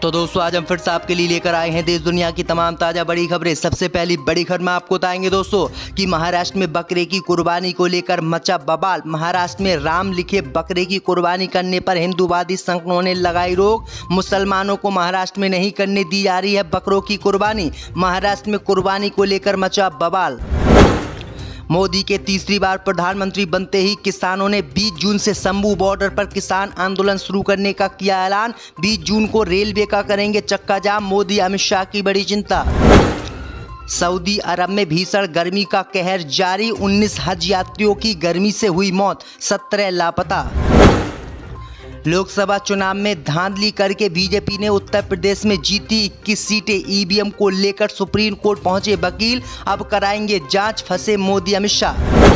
तो दोस्तों आज हम फिर से आपके लिए लेकर आए हैं देश दुनिया की तमाम ताज़ा बड़ी खबरें। सबसे पहली बड़ी खबर में आपको बताएंगे दोस्तों कि महाराष्ट्र में बकरे की कुर्बानी को लेकर मचा बवाल। महाराष्ट्र में राम लिखे बकरे की कुर्बानी करने पर हिंदूवादी संगठनों ने लगाई रोक। मुसलमानों को महाराष्ट्र में नहीं करने दी जा रही है बकरों की कुर्बानी। महाराष्ट्र में कुर्बानी को लेकर मचा बवाल। मोदी के तीसरी बार प्रधानमंत्री बनते ही किसानों ने 20 जून से शंभू बॉर्डर पर किसान आंदोलन शुरू करने का किया ऐलान। 20 जून को रेलवे का करेंगे चक्का जाम। मोदी अमित शाह की बड़ी चिंता। सऊदी अरब में भीषण गर्मी का कहर जारी। 19 हज यात्रियों की गर्मी से हुई मौत, 17 लापता। लोकसभा चुनाव में धांधली करके बीजेपी ने उत्तर प्रदेश में जीती 21 सीटें। ईवीएम को लेकर सुप्रीम कोर्ट पहुंचे वकील, अब कराएंगे जांच, फंसे मोदी अमित शाह।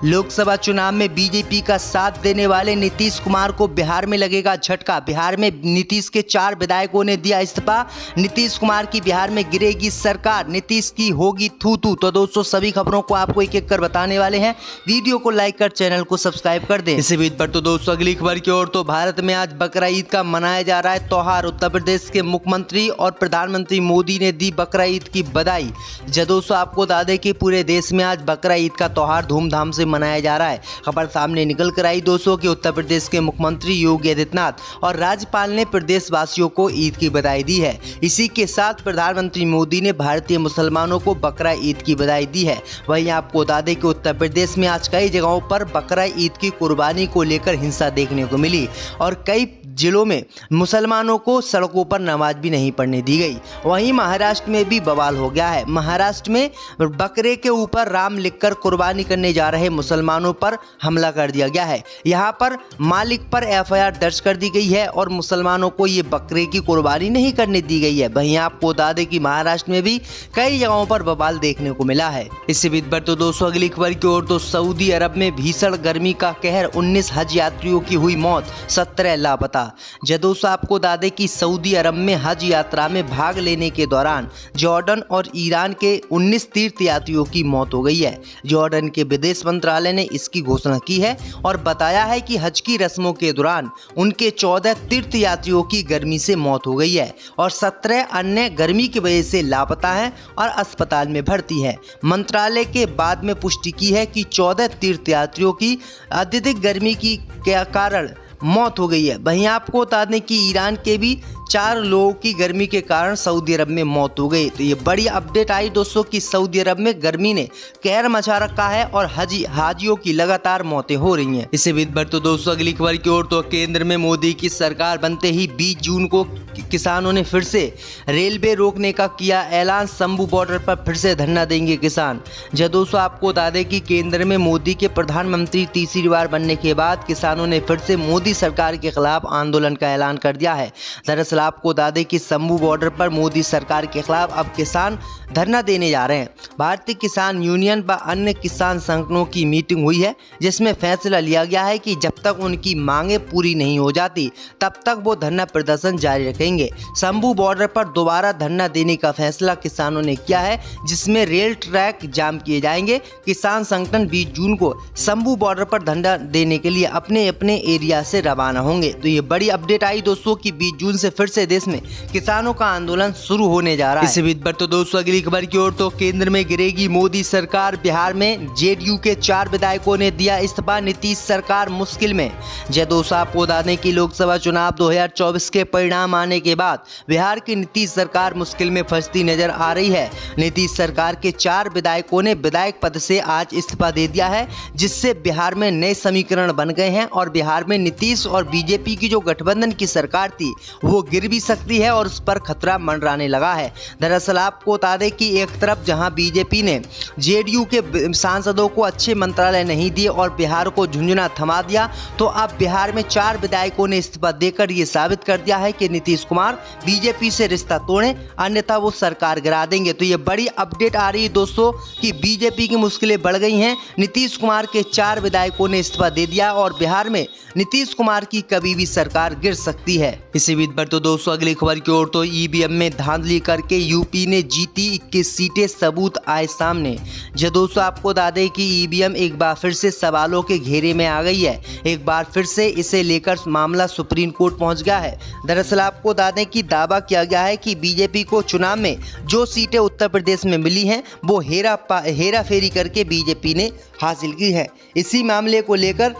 लोकसभा चुनाव में बीजेपी का साथ देने वाले नीतीश कुमार को बिहार में लगेगा झटका। बिहार में नीतीश के 4 विधायकों ने दिया इस्तीफा। नीतीश कुमार की बिहार में गिरेगी सरकार, नीतीश की होगी थू थू। तो दोस्तों सभी खबरों को आपको एक एक कर बताने वाले हैं। वीडियो को लाइक कर चैनल को सब्सक्राइब कर दें। इसी बीच पर तो दोस्तों अगली खबर की ओर। तो भारत में आज बकरा ईद का मनाया जा रहा है त्योहार। उत्तर प्रदेश के मुख्यमंत्री और प्रधानमंत्री मोदी ने दी बकरा ईद की बधाई। दोस्तों आपको बता दें कि पूरे देश में आज बकरा ईद का त्योहार धूमधाम से मनाया जा रहा है। खबर सामने निकल कर आई दोस्तों कि उत्तर प्रदेश के मुख्यमंत्री योगी आदित्यनाथ और राज्यपाल ने प्रदेशवासियों को ईद की बधाई दी है। इसी के साथ प्रधानमंत्री मोदी ने भारतीय मुसलमानों को बकरा ईद की बधाई दी है। वहीं आपको बता दें कि उत्तर प्रदेश में आज कई जगहों पर बकरा ईद की कुर्बानी को लेकर हिंसा देखने को मिली और कई जिलों में मुसलमानों को सड़कों पर नमाज भी नहीं पढ़ने दी गई। वहीं महाराष्ट्र में भी बवाल हो गया है। महाराष्ट्र में बकरे के ऊपर राम लिखकर कुर्बानी करने जा रहे मुसलमानों पर हमला कर दिया गया है। यहां पर मालिक पर एफआईआर दर्ज कर दी गई है और मुसलमानों को ये बकरे की कुर्बानी नहीं करने दी गई है। वहीं आपको बता दें कि महाराष्ट्र में भी कई जगहों पर बवाल देखने को मिला है। इसी बीच पर तो दोस्तों अगली खबर की ओर। तो सऊदी अरब में भीषण गर्मी का कहर, 19 हज यात्रियों की हुई मौत, 17 लापता। दोस्तों आपको बता दें कि सऊदी अरब में हज यात्रा में भाग लेने के दौरान जॉर्डन और ईरान के 19 तीर्थ यात्रियों की मौत हो गई है। जॉर्डन के विदेश मंत्रालय ने इसकी घोषणा की है और बताया है कि हज की रस्मों के दौरान उनके 14 तीर्थ यात्रियों की गर्मी से मौत हो गई है और 17 अन्य गर्मी की वजह से लापता हैं और अस्पताल में भर्ती हैं। मंत्रालय के बाद में पुष्टि की है कि 14 तीर्थ यात्रियों की अत्यधिक गर्मी की कारण मौत हो गई है। वहीं आपको बता दें कि ईरान के भी 4 लोगों की गर्मी के कारण सऊदी अरब में मौत हो गई। तो ये बड़ी अपडेट आई दोस्तों कि सऊदी अरब में गर्मी ने कहर मचा रखा है और हाजियों की लगातार मौतें हो रही हैं। इसी बीच पर तो दोस्तों अगली खबर की ओर। तो केंद्र में मोदी की सरकार बनते ही 20 जून को किसानों ने फिर से रेलवे रोकने का किया ऐलान। शंभू बॉर्डर पर फिर से धरना देंगे किसान। दोस्तों आपको बता दें कि केंद्र में मोदी के प्रधानमंत्री तीसरी बार बनने के बाद किसानों ने फिर से मोदी सरकार के खिलाफ आंदोलन का ऐलान कर दिया है। दरअसल आपको बता दें कि शंभू बॉर्डर पर मोदी सरकार के खिलाफ अब किसान धरना देने जा रहे हैं। भारतीय किसान यूनियन व अन्य किसान संगठनों की मीटिंग हुई है जिसमें फैसला लिया गया है कि जब तक उनकी मांगें पूरी नहीं हो जाती तब तक वो धरना प्रदर्शन जारी रखेंगे। शंभू बॉर्डर पर दोबारा धरना देने का फैसला किसानों ने किया है जिसमें रेल ट्रैक जाम किए जाएंगे। किसान संगठन 20 जून को शंभू बॉर्डर पर धरना देने के लिए अपने अपने एरिया से रवाना होंगे। तो ये बड़ी अपडेट आई दोस्तों कि 20 जून से फिर से देश में किसानों का आंदोलन शुरू होने जा रहा है। इसी बीच पर तो दोस्तों अगली खबर की ओर। तो केंद्र में गिरेगी मोदी सरकार। बिहार में जेडीयू के 4 विधायकों ने दिया इस्तीफा। नीतीश सरकार मुश्किल में। दोस्तों आपको बता दें कि लोकसभा चुनाव 2024 के परिणाम आने के बाद बिहार की नीतीश सरकार मुश्किल में फंसती नजर आ रही है। नीतीश सरकार के 4 विधायकों ने विधायक पद से आज इस्तीफा दे दिया है जिससे बिहार में नए समीकरण बन गए हैं और बिहार में नीतीश और बीजेपी की जो गठबंधन की सरकार थी वो गिर भी सकती है और उस पर खतरा मंडराने लगा है। दरअसल आपको बता दें कि एक तरफ जहां बीजेपी ने जेडीयू के सांसदों को अच्छे मंत्रालय नहीं दिए और बिहार को झुंझुना थमा दिया, तो अब बिहार में 4 विधायकों ने इस्तीफा देकर ये साबित कर दिया है कि नीतीश कुमार बीजेपी से रिश्ता तोड़ें अन्यथा वो सरकार गिरा देंगे। तो ये बड़ी अपडेट आ रही है दोस्तों कि बीजेपी की मुश्किलें बढ़ गई हैं। नीतीश कुमार के 4 विधायकों ने इस्तीफा दे दिया और बिहार में नीतीश कुमार की कभी भी सरकार गिर सकती है। इसी बीच पर तो दोस्तों अगली खबर की ओर तो ईवीएम में धांधली करके यूपी ने जीती 21 सीटें, सबूत आए सामने। जो दोस्तों आपको बता दें कि ईवीएम एक बार फिर से सवालों के घेरे में आ गई है। एक बार फिर से इसे लेकर मामला सुप्रीम कोर्ट पहुंच गया है। दरअसल आपको बता दें कि दावा किया गया है कि बीजेपी को चुनाव में जो सीटें उत्तर प्रदेश में मिली हैं वो हेरा फेरी करके बीजेपी ने हासिल की है। इसी मामले को लेकर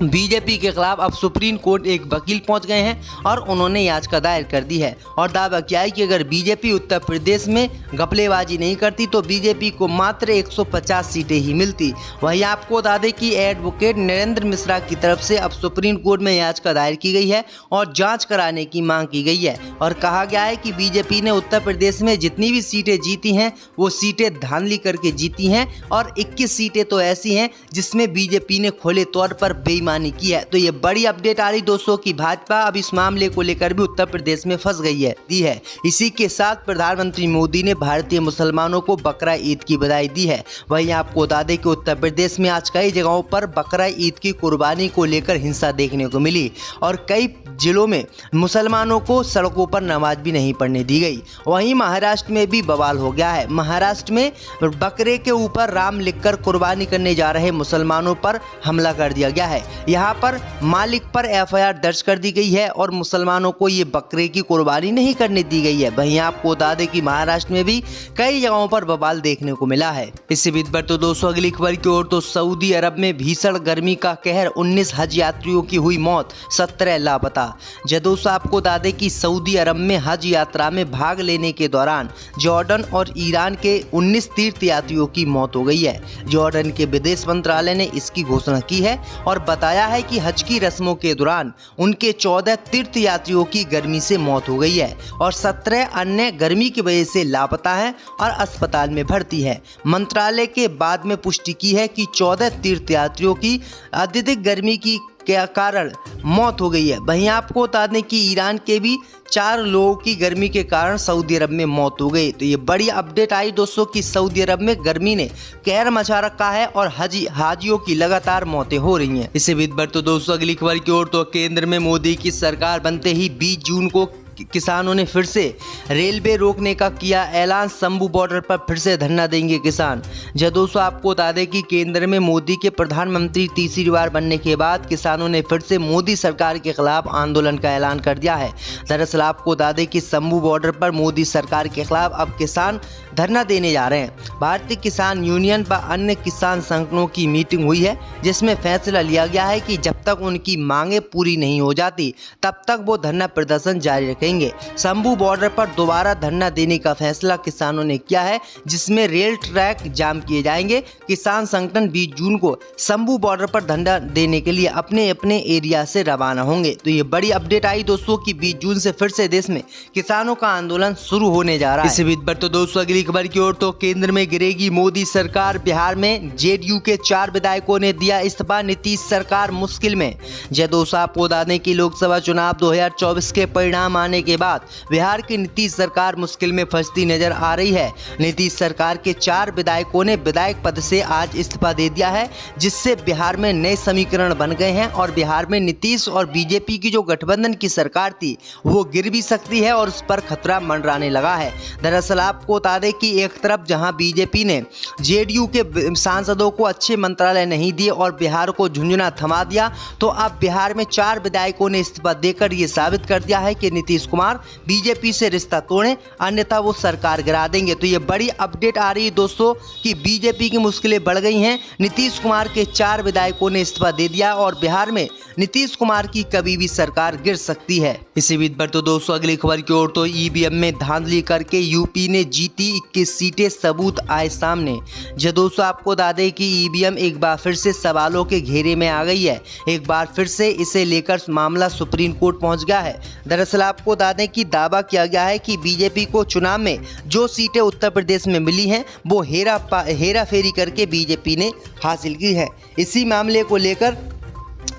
बीजेपी के खिलाफ अब सुप्रीम कोर्ट एक वकील पहुंच गए हैं और उन्होंने याचिका दायर कर दी है और दावा किया है कि अगर बीजेपी उत्तर प्रदेश में घपलेबाजी नहीं करती तो बीजेपी को मात्र 150 सीटें ही मिलती। वहीं आपको बता दें कि एडवोकेट नरेंद्र मिश्रा की तरफ से अब सुप्रीम कोर्ट में याचिका दायर की गई है और जाँच कराने की मांग की गई है और कहा गया है कि बीजेपी ने उत्तर प्रदेश में जितनी भी सीटें जीती हैं वो सीटें धांधली करके जीती हैं और 21 सीटें तो ऐसी हैं जिसमें बीजेपी ने खुले तौर पर बेईमानी की है। तो ये बड़ी अपडेट आ रही दोस्तों की भाजपा अब इस मामले को लेकर भी उत्तर प्रदेश में फंस गई है। इसी के साथ प्रधानमंत्री मोदी ने भारतीय मुसलमानों को बकरा ईद की बधाई दी है। वहीं आपको बता दें कि उत्तर प्रदेश में आज कई जगहों पर बकरा ईद की कुर्बानी को लेकर हिंसा देखने को मिली और कई जिलों में मुसलमानों को सड़कों पर नमाज भी नहीं पढ़ने दी गई। वहीं महाराष्ट्र में भी बवाल हो गया है। महाराष्ट्र में बकरे के ऊपर राम लिखकर कुर्बानी करने जा रहे मुसलमानों पर हमला कर दिया गया है। यहाँ पर मालिक पर एफआईआर दर्ज कर दी गई है और मुसलमानों को ये बकरे की कुर्बानी नहीं करने दी गई है। वहीं आपको बता दें कि महाराष्ट्र में भी कई जगहों पर बवाल देखने को मिला है। इसी बीच पर तो दोस्तों अगली खबर की ओर तो सऊदी अरब में भीषण गर्मी का कहर, 19 हज यात्रियों की हुई मौत, 17 लापता। दोस्तों आपको बता दें कि सऊदी अरब में हज यात्रा में भाग लेने के दौरान जॉर्डन और ईरान के 19 तीर्थ यात्रियों की मौत हो गई है। जॉर्डन के विदेश मंत्रालय ने इसकी घोषणा की है और बताया है कि हज की रस्मों के दौरान उनके 14 तीर्थ यात्रियों की गर्मी से मौत हो गई है और 17 अन्य गर्मी की वजह से लापता हैं और अस्पताल में भर्ती है। मंत्रालय के बाद में पुष्टि की है कि 14 तीर्थ यात्रियों की अत्यधिक गर्मी की के कारण मौत हो गई है। वहीं आपको बता दें कि ईरान के भी 4 लोगों की गर्मी के कारण सऊदी अरब में मौत हो गई। तो ये बड़ी अपडेट आई दोस्तों कि सऊदी अरब में गर्मी ने कहर मचा रखा है और हाजियों की लगातार मौतें हो रही हैं। इसी बीच पर तो दोस्तों अगली खबर की ओर तो केंद्र में मोदी की सरकार बनते ही 20 जून को किसानों ने फिर से रेलवे रोकने का किया ऐलान। शंभू बॉर्डर पर फिर से धरना देंगे किसान। दोस्तों आपको बता दें कि केंद्र में मोदी के प्रधानमंत्री तीसरी बार बनने के बाद किसानों ने फिर से मोदी सरकार के खिलाफ आंदोलन का ऐलान कर दिया है। दरअसल आपको बता दें कि शंभू बॉर्डर पर मोदी सरकार के खिलाफ अब किसान धरना देने जा रहे हैं। भारतीय किसान यूनियन व अन्य किसान संगठनों की मीटिंग हुई है जिसमें फैसला लिया गया है कि जब तक उनकी मांगें पूरी नहीं हो जाती तब तक वो धरना प्रदर्शन जारी रखेंगे। शंभू बॉर्डर पर दोबारा धरना देने का फैसला किसानों ने किया है जिसमें रेल ट्रैक जाम किए जाएंगे। किसान संगठन 20 जून को शंभू बॉर्डर पर धरना देने के लिए अपने अपने एरिया से रवाना होंगे। तो ये बड़ी अपडेट आई दोस्तों कि 20 जून से फिर से देश में किसानों का आंदोलन शुरू होने जा रहा है। इसी बीच पर तो दोस्तों अगली खबर की ओर तो केंद्र में गिरेगी मोदी सरकार, बिहार में जेडीयू के 4 विधायकों ने दिया इस्तीफा, नीतीश सरकार मुश्किल में। दोस्तों आपको बता दें कि लोकसभा चुनाव 2024 के परिणाम आने के बाद बिहार की नीतीश सरकार मुश्किल में फंसती नजर आ रही है। नीतीश सरकार के 4 विधायकों ने विधायक पद से आज इस्तीफा दे दिया है जिससे बिहार में नए समीकरण बन गए हैं और बिहार में नीतीश और बीजेपी की जो गठबंधन की सरकार थी वो गिर भी सकती है और उस पर खतरा मंडराने लगा है। दरअसल आपको बता दें कि एक तरफ जहां बीजेपी ने जेडीयू के सांसदों को अच्छे मंत्रालय नहीं दिए और बिहार को झुंझुना थमा दिया, तो अब बिहार में 4 विधायकों ने इस्तीफा देकर ये साबित कर दिया है कि नीतीश कुमार बीजेपी से रिश्ता तोड़ें अन्यथा वो सरकार गिरा देंगे। तो ये बड़ी अपडेट आ रही है दोस्तों कि बीजेपी की मुश्किलें बढ़ गई हैं। नीतीश कुमार के 4 विधायकों ने इस्तीफा दे दिया और बिहार में नीतीश कुमार की कभी भी सरकार गिर सकती है। इसी बीच पर तो दोस्तों अगली खबर की ओर तो ईवीएम में धांधली करके यूपी ने जीती 21 सीटें, सबूत आए सामने। दोस्तों आपको बता दें कि ईवीएम एक बार फिर से सवालों के घेरे में आ गई है। एक बार फिर से इसे लेकर मामला सुप्रीम कोर्ट पहुंच गया है। दरअसल आपको बता दें कि दावा किया गया है कि बीजेपी को चुनाव में जो सीटें उत्तर प्रदेश में मिली हैं वो हेरा फेरी करके बीजेपी ने हासिल की है। इसी मामले को लेकर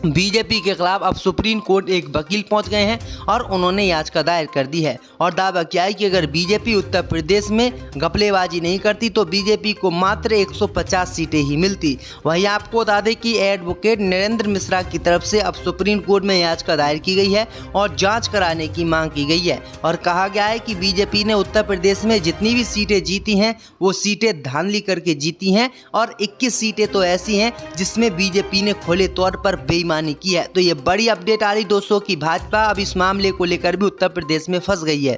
बीजेपी के खिलाफ अब सुप्रीम कोर्ट एक वकील पहुंच गए हैं और उन्होंने याचिका दायर कर दी है और दावा किया है कि अगर बीजेपी उत्तर प्रदेश में घपलेबाजी नहीं करती तो बीजेपी को मात्र 150 सीटें ही मिलती। वहीं आपको बता दें कि एडवोकेट नरेंद्र मिश्रा की तरफ से अब सुप्रीम कोर्ट में याचिका दायर की गई है और जाँच कराने की मांग की गई है और कहा गया है कि बीजेपी ने उत्तर प्रदेश में जितनी भी सीटें जीती हैं वो सीटें धांधली करके जीती हैं और 21 सीटें तो ऐसी हैं जिसमें बीजेपी ने खुले तौर पर बेईमानी की है। तो ये बड़ी अपडेट आ रही दोस्तों कि भाजपा अब इस मामले को लेकर भी उत्तर प्रदेश में फंस गई है।